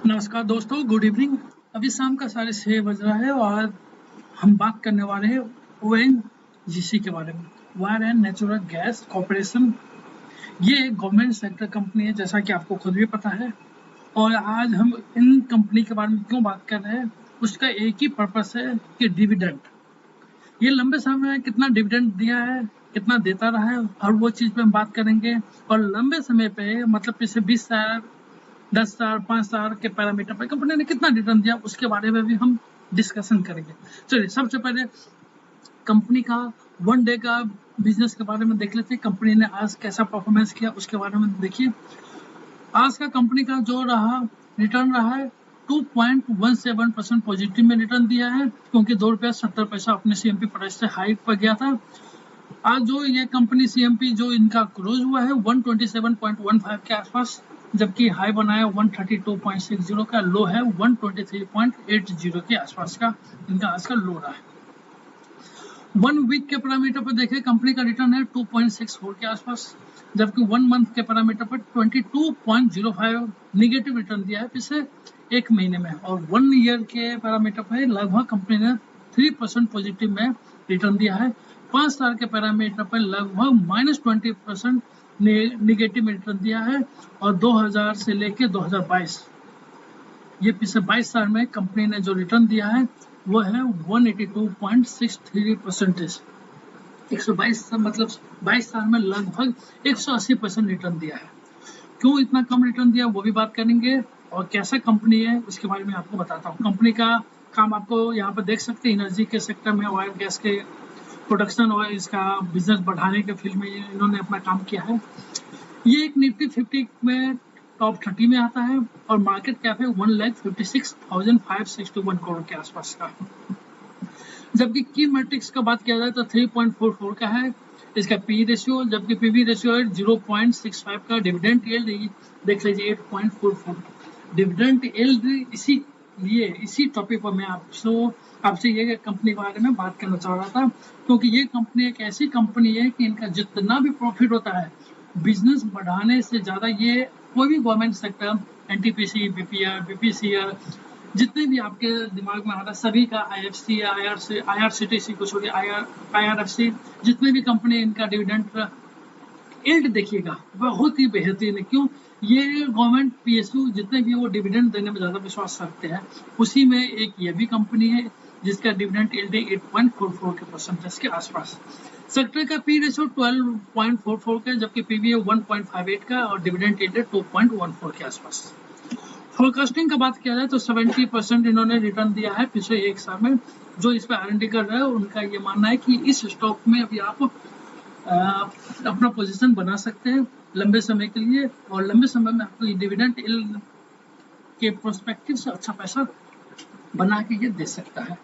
नमस्कार दोस्तों, good evening. अभी शाम का 6:30 बज रहा है और हम बात करने वाले हैं ओएनजीसी के बारे में। Wire and natural gas corporation. ये एक गवर्नमेंट सेक्टर कंपनी है, जैसा कि आपको खुद भी पता है। और आज हम इन कंपनी के बारे में क्यों बात कर रहे हैं, उसका एक ही पर्पस है कि डिविडेंड। ये लंबे समय में कितना डिविडेंड दिया है, कितना देता रहा है, और वो चीज़ पे हम बात करेंगे। और लंबे समय पे मतलब पिछले 20 साल, 10 साल, 5 साल के पैरामीटर पर कंपनी ने कितना रिटर्न दिया, उसके बारे में भी हम डिस्कशन करेंगे। चलिए, सबसे पहले कंपनी का 1 डे का बिजनेस के बारे में देख लेते हैं। कंपनी ने आज कैसा परफॉर्मेंस किया उसके बारे में देखिए। आज का कंपनी का जो रहा रिटर्न रहा है 2.17% पॉजिटिव में रिटर्न दिया है, क्योंकि ₹2.70 अपने सीएमपी प्राइस से हाई पर गया था। आज जो ये कंपनी सीएमपी जो इनका क्लोज हुआ है 127.15 के आसपास, जबकि हाई बनाया 132.60 का, लो है 123.80 के आसपास का इनका आज का लो रहा है। 1 वीक के पैरामीटर पर देखें, कंपनी का रिटर्न है 2.64 के आसपास, जबकि 1 मंथ के पैरामीटर पर 22.05 निगेटिव रिटर्न दिया है पिछले एक महीने में। और 1 ईयर के पैरामीटर पर लगभग कंपनी ने 3% पॉजिटिव में रिटर्न दिया है। 5 साल के पैरामीटर पर लगभग -20% निगेटिव में रिटर्न दिया है। और 2000 से लेके 2022, ये पिछले 22 साल में कंपनी ने जो रिटर्न दिया है वो है 182.63%। 122 मतलब 22 साल में लगभग 180% रिटर्न दिया है। क्यों इतना कम रिटर्न दिया वो भी बात करेंगे, और कैसा कंपनी है उसके बारे में आपको बताता हूँ। कंपनी का काम आपको यहाँ पर देख सकते हैं। एनर्जी के सेक्टर में ऑयल गैस के प्रोडक्शन और इसका बिजनेस बढ़ाने के फील्ड में इन्होंने अपना काम किया है। ये एक निफ्टी 50 में टॉप 30 में आता है और मार्केट कैप है 1,56,561 करोड़ के आसपास का। जबकि की मैट्रिक्स का बात किया जाए तो 3.44 का है इसका पी रेशियो, जबकि पीवी रेशियो है 0.65 का। डिविडेंड यील्ड देख लीजिए 8.44। डिविडेंड यील्ड इसी टॉपिक पर मैं आपसे ये कंपनी के बारे में बात करना चाह रहा था, क्योंकि ये कंपनी एक ऐसी कंपनी है कि इनका जितना भी प्रॉफिट होता है बिजनेस बढ़ाने से ज्यादा ये कोई भी गवर्नमेंट सेक्टर, एनटीपीसी, बीपीआर, बीपीसीआर, जितने भी आपके दिमाग में आ रहा है सभी का, आईएफसी या आईआरसीटीसी को छोड़िए, आईआरएफसी, जितने भी कंपनी इनका डिविडेंड यील्ड देखिएगा बहुत ही बेहतरीन है। क्यों? ये गवर्नमेंट पीएसयू जितने भी वो डिविडेंड देने में ज्यादा विश्वास रखते हैं, उसी में एक ये भी कंपनी है जिसका डिविडेंड यील्ड 8.44 के परसेंटेज के आसपास। सेक्टर का पी रेशियो 12.44 का, जबकि पीवी 1.58 का, और डिविडेंड यील्ड 2.14 के आसपास। फोरकास्टिंग का बात किया जाए तो 70% इन्होंने रिटर्न दिया है पिछले एक साल में। जो इस पर आरएनडी कर रहे हैं उनका ये मानना है कि इस स्टॉक में अभी आप अपना पोजीशन बना सकते हैं लंबे समय के लिए, और लंबे समय में आपको डिविडेंड यील्ड के प्रोस्पेक्टिव से अच्छा पैसा बना के ये दे सकता है।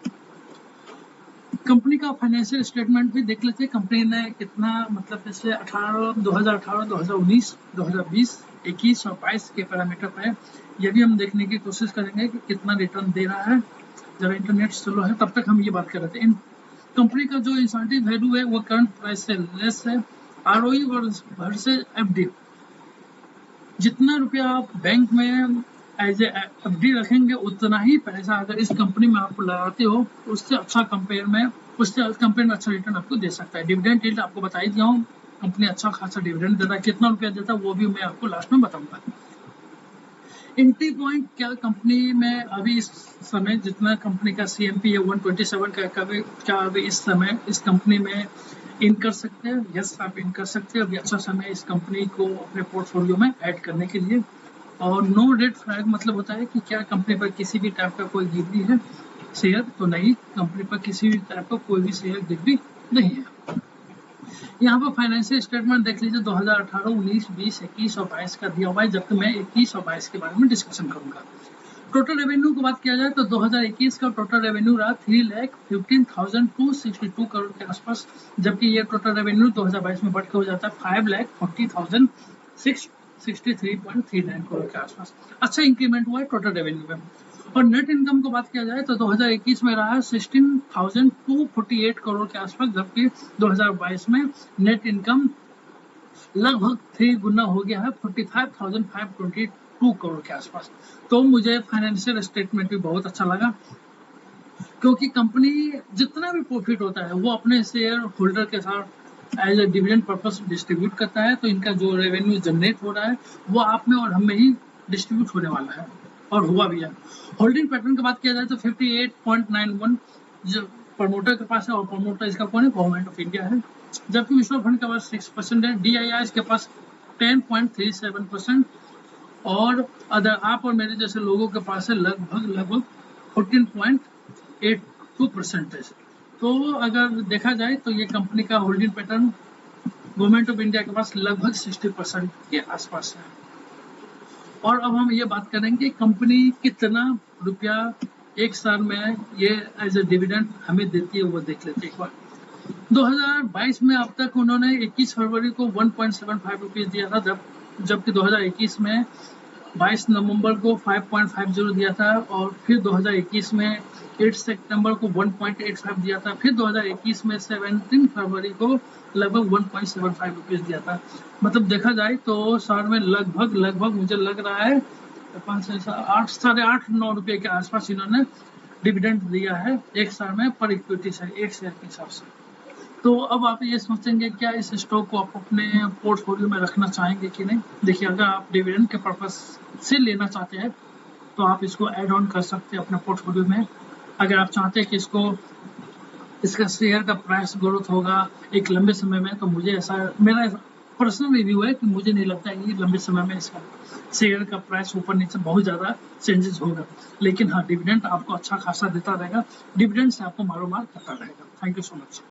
कंपनी का फाइनेंशियल स्टेटमेंट भी देख लेते हैं। कंपनी ने कितना मतलब पिछले 2018, 2019, 2020, 21 और 22 के पैरामीटर पर ये भी हम देखने की कोशिश करेंगे कि कितना रिटर्न दे रहा है। जब इंटरनेट स्लो है तब तक हम ये बात कर रहे थे। इन कंपनी का जो इंसेंटिव वैल्यू है वो करंट प्राइस से लेस है। आरओई वर्सेस एफडी, जितना रुपया आप बैंक में एज एफडी रखेंगे उतना ही पैसा अगर इस कंपनी में आप लगाते हो उससे कंपेयर में अच्छा रिटर्न आपको दे सकता है। डिविडेंड यील्ड आपको बता ही दिया हूँ, कंपनी अच्छा खासा डिविडेंड देता है। कितना रुपया देता है वो भी मैं आपको लास्ट में बताऊंगा। एंट्री पॉइंट क्या कंपनी में अभी इस समय जितना कंपनी का सीएमपी है 127 का, क्या अभी इस समय इस कंपनी में इन कर सकते हैं? यस, आप इन कर सकते हैं। अभी अच्छा समय इस कंपनी को अपने पोर्टफोलियो में ऐड करने के लिए। और नो रेड फ्लैग मतलब होता है कि क्या कंपनी पर किसी भी टाइप का कोई गिरवी है शेयर तो नहीं, कंपनी पर किसी भी टाइप का कोई भी शेयर गिरवी नहीं है। यहाँ पर फाइनेंशियल स्टेटमेंट देख लीजिए 2018, 19, 20, 21 और 22 का दिया हुआ है, जबकि मैं 21 और 22 के बारे में डिस्कशन करूंगा। टोटल रेवेन्यू की बात किया जाए तो 2021 का टोटल रेवेन्यू रहा 3,15,262 करोड़ के आसपास, जबकि ये टोटल रेवेन्यू 2022 में बढ़ के हो जाता है 5,40,663.39 करोड़ के आसपास। अच्छा इंक्रीमेंट हुआ है टोटल रेवेन्यू में। और नेट इनकम को बात किया जाए तो 2021 में रहा 16,248 करोड़ के आसपास, जबकि 2022 में नेट इनकम लगभग 3 गुना हो गया है 45,520 2 करोड़ के आसपास। तो मुझे फाइनेंशियल स्टेटमेंट भी बहुत अच्छा लगा, क्योंकि कंपनी जितना भी प्रॉफिट होता है वो अपने शेयर होल्डर के साथ as a dividend purpose distribute करता है। तो इनका जो रेवेन्यू जनरेट हो रहा है वो आप में और हम में ही डिस्ट्रीब्यूट होने वाला है, और हुआ भी है। होल्डिंग पैटर्न की बात किया जाए तो 58.91 जो प्रमोटर के पास है, और प्रमोटर इसका कौन है? गवर्नमेंट ऑफ इंडिया है। जबकि म्यूचुअल फंड के पास 6% है, DII के पास 10.37%, और अदर आप और मेरे जैसे लोगों के पास है लगभग 14.82%। तो अगर देखा जाए तो ये कंपनी का holding pattern government of India के पास लगभग 60% के आसपास है। और अब हम ये बात करेंगे कंपनी कितना रुपया एक साल में ये एज ए डिविडेंड हमें देती है, वो देख लेते हैं एक बार। 2022 में अब तक उन्होंने 21 फरवरी को 1.75 रुपीज दिया था, जबकि 2021 में 22 नवंबर को 5.50 दिया था, और फिर 2021 में 8 सितंबर को 1.85 दिया था, फिर 2021 में 17 फरवरी को लगभग 1.75 रुपीज दिया था। मतलब देखा जाए तो साल में लगभग मुझे लग रहा है 8.5-9 रुपये के आसपास इन्होंने डिविडेंड दिया है एक साल में पर इक्विटी से, एक शेयर के हिसाब से। तो अब आप ये सोचेंगे क्या इस स्टॉक को आप अपने पोर्टफोलियो में रखना चाहेंगे कि नहीं? देखिए, अगर आप डिविडेंड के पर्पस से लेना चाहते हैं तो आप इसको ऐड ऑन कर सकते हैं अपने पोर्टफोलियो में। अगर आप चाहते हैं कि इसका शेयर का प्राइस ग्रोथ होगा एक लंबे समय में, तो मुझे मेरा पर्सनल रिव्यू है कि मुझे नहीं लगता है कि लंबे समय में इसका शेयर का प्राइस ऊपर नीचे बहुत ज़्यादा चेंजेस होगा। लेकिन हाँ, डिविडेंड आपको अच्छा खासा देता रहेगा, डिविडेंड से आपको मारोमार करता रहेगा। Thank you so much.